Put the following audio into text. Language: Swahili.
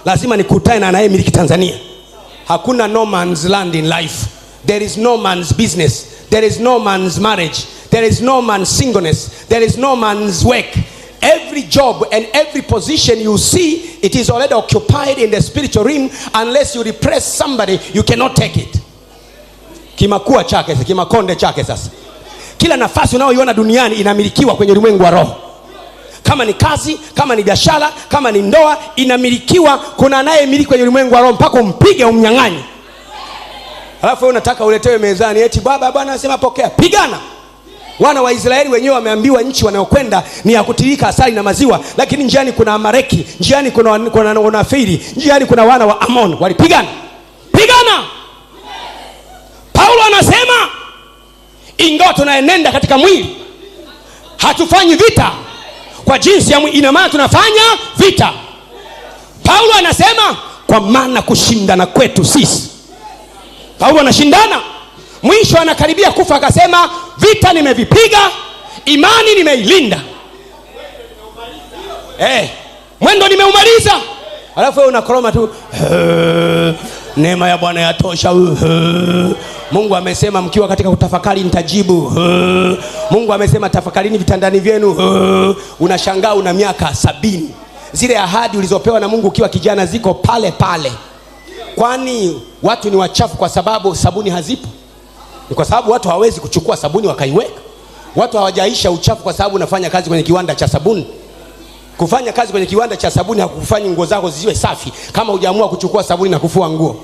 lazima nikutane na anayemiliki Tanzania. Hakuna no man's land in life. There is no man's business. There is no man's marriage. There is no man's singleness. There is no man's work. Every job and every position you see, it is already occupied in the spiritual realm. Unless you repress somebody, you cannot take it. Kimakua chake, kimakonde chake sasa. Kila nafasi unayoiona duniani inamilikiwa kwenye ulimwengu wa roho. Kama ni kazi, kama ni biashara, kama ni ndoa, inamilikiwa. Kuna anayemiliki kwenye ulimwengu wa roho mpaka umpige umnyang'anye. Alafu unataka uletewe mezani eti bwana anasema pokea. Pigana. Wana wa Israeli wenyewe wameambiwa nchi wanayokwenda ni ya kutirika asali na maziwa, lakini njiani kuna Amaleki, njiani kuna Wanafiri, njiani kuna wana wa Amon. Walipigana. Pigana. Paulo anasema ingawa tunaenenda katika mwili, hatufanyi vita kwa jinsi ya mwili. Ina maana tunafanya vita. Paulo anasema kwa maana kushindana kwetu sisi. Paulo anashindana. Mwisho anakaribia kufa akasema vita nimevipiga, imani nimeilinda. Mwendo nimeumaliza. Alafu wewe unakoroma tu. Neema ya Bwana yatosha. Mungu amesema mkiwa katika kutafakari nitajibu. Mungu amesema tafakarini vitandani vyenu. Unashangaa una miaka 70. Zile ahadi ulizopewa na Mungu ukiwa kijana ziko pale pale. Kwani watu ni wachafu kwa sababu sabuni hazipo? Ni kwa sababu watu hawezi kuchukua sabuni wakaiweka. Watu hawajaisha uchafu kwa sababu unafanya kazi kwenye kiwanda cha sabuni. Kufanya kazi kwenye kiwanda cha sabuni hakukufanyi nguo zako ziwe safi kama hujaamua kuchukua sabuni na kufua nguo.